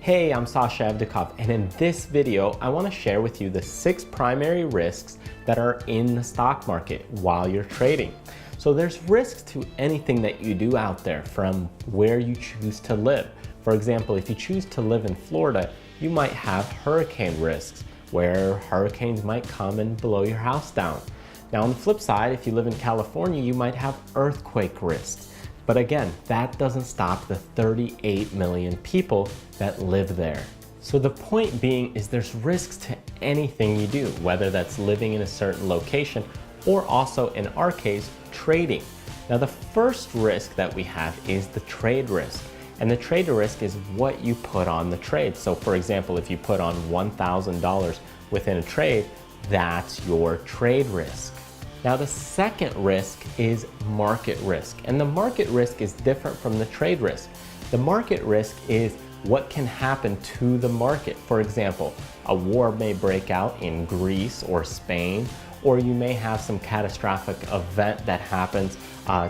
Hey, I'm Sasha Evdokov, and in this video, I want to share with you the 6 primary risks that are in the stock market while you're trading. So there's risks to anything that you do out there, from where you choose to live. For example, if you choose to live in Florida, you might have hurricane risks, where hurricanes might come and blow your house down. Now on the flip side, if you live in California, you might have earthquake risks. But again, that doesn't stop the 38 million people that live there. So the point being is there's risks to anything you do, whether that's living in a certain location or also, in our case, trading. Now the first risk that we have is the trade risk. And the trade risk is what you put on the trade. So for example, if you put on $1,000 within a trade, that's your trade risk. Now the second risk is market risk, and the market risk is different from the trade risk. The market risk is what can happen to the market. For example, a war may break out in Greece or Spain, or you may have some catastrophic event that happens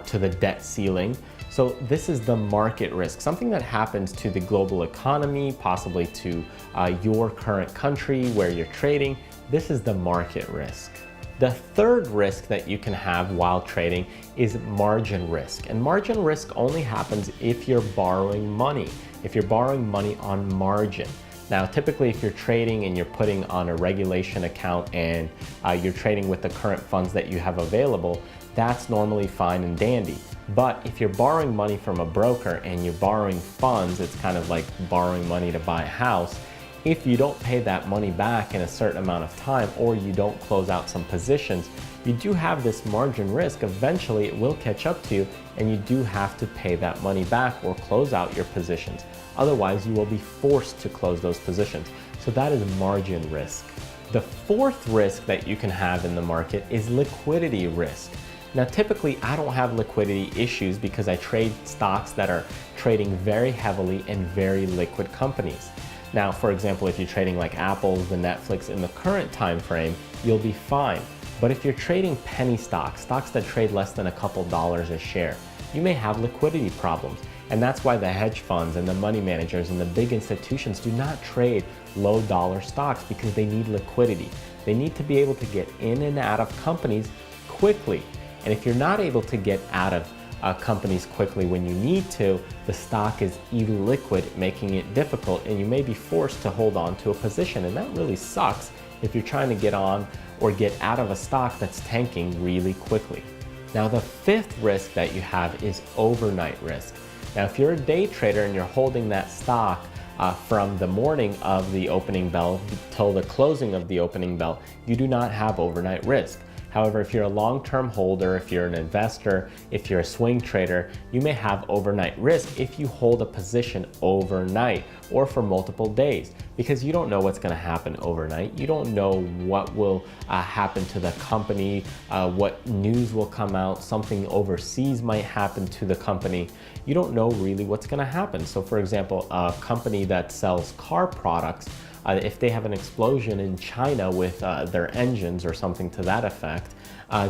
to the debt ceiling. So this is the market risk, something that happens to the global economy, possibly to your current country where you're trading. This is the market risk. The third risk that you can have while trading is margin risk. And margin risk only happens if you're borrowing money, if you're borrowing money on margin. Now, typically if you're trading and you're putting on a regulation account and you're trading with the current funds that you have available, that's normally fine and dandy. But if you're borrowing money from a broker and you're borrowing funds, it's kind of like borrowing money to buy a house. If you don't pay that money back in a certain amount of time, or you don't close out some positions, you do have this margin risk. Eventually it will catch up to you and you do have to pay that money back or close out your positions. Otherwise you will be forced to close those positions. So that is margin risk. The fourth risk that you can have in the market is liquidity risk. Now typically I don't have liquidity issues because I trade stocks that are trading very heavily in very liquid companies. Now, for example, if you're trading like Apple, the Netflix in the current time frame, you'll be fine. But if you're trading penny stocks, stocks that trade less than a couple dollars a share, you may have liquidity problems. And that's why the hedge funds and the money managers and the big institutions do not trade low dollar stocks, because they need liquidity. They need to be able to get in and out of companies quickly. And if you're not able to get out of companies quickly when you need to, the stock is illiquid, making it difficult, and you may be forced to hold on to a position. And that really sucks if you're trying to get on or get out of a stock that's tanking really quickly. Now the fifth risk that you have is overnight risk. Now if you're a day trader and you're holding that stock from the morning of the opening bell till the closing of the opening bell, you do not have overnight risk. However, if you're a long-term holder, if you're an investor, if you're a swing trader, you may have overnight risk if you hold a position overnight or for multiple days, because you don't know what's going to happen overnight. You don't know what will happen to the company, what news will come out, something overseas might happen to the company. You don't know really what's going to happen. So for example, a company that sells car products, if they have an explosion in China with their engines or something to that effect,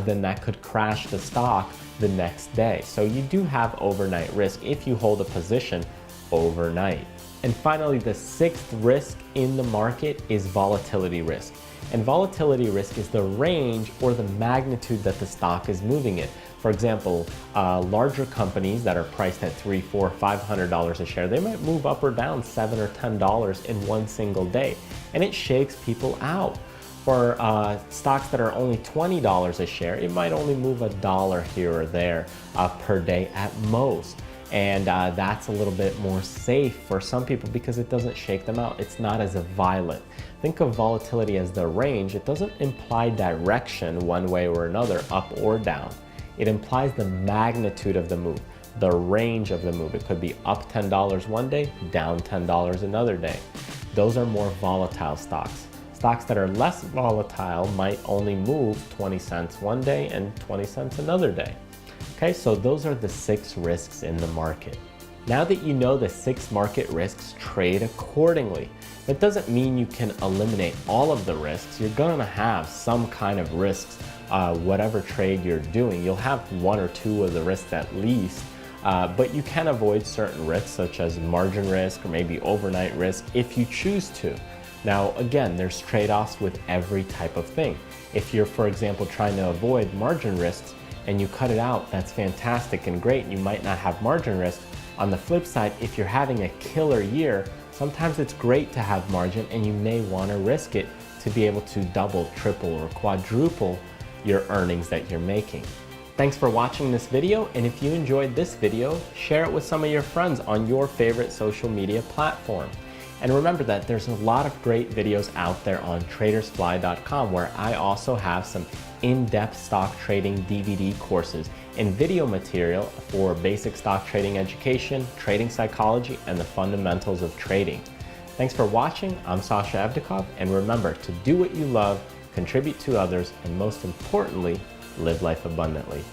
then that could crash the stock the next day. So you do have overnight risk if you hold a position overnight. And finally, the sixth risk in the market is volatility risk. And volatility risk is the range or the magnitude that the stock is moving in. For example, larger companies that are priced at $300, $400, $500 a share, they might move up or down $7 or $10 in one single day, and it shakes people out. For stocks that are only $20 a share, it might only move $1 here or there per day at most. And that's a little bit more safe for some people because it doesn't shake them out. It's not as violent. Think of volatility as the range. It doesn't imply direction one way or another, up or down. It implies the magnitude of the move, the range of the move. It could be up $10 one day, down $10 another day. Those are more volatile stocks. Stocks that are less volatile might only move 20 cents one day and 20 cents another day. Okay, so those are the 6 risks in the market. Now that you know the 6 market risks, trade accordingly. That doesn't mean you can eliminate all of the risks. You're gonna have some kind of risks, whatever trade you're doing. You'll have 1 or 2 of the risks at least, but you can avoid certain risks such as margin risk or maybe overnight risk if you choose to. Now, again, there's trade-offs with every type of thing. If you're, for example, trying to avoid margin risks and you cut it out, that's fantastic and great. You might not have margin risk. On the flip side, if you're having a killer year, sometimes it's great to have margin and you may want to risk it to be able to double, triple, or quadruple your earnings that you're making. Thanks for watching this video, and if you enjoyed this video, share it with some of your friends on your favorite social media platform. And remember that there's a lot of great videos out there on TRADERSFLY.com, where I also have some in-depth stock trading DVD courses and video material for basic stock trading education, trading psychology, and the fundamentals of trading. Thanks for watching. I'm Sasha Evdokov, and remember to do what you love, contribute to others, and most importantly, live life abundantly.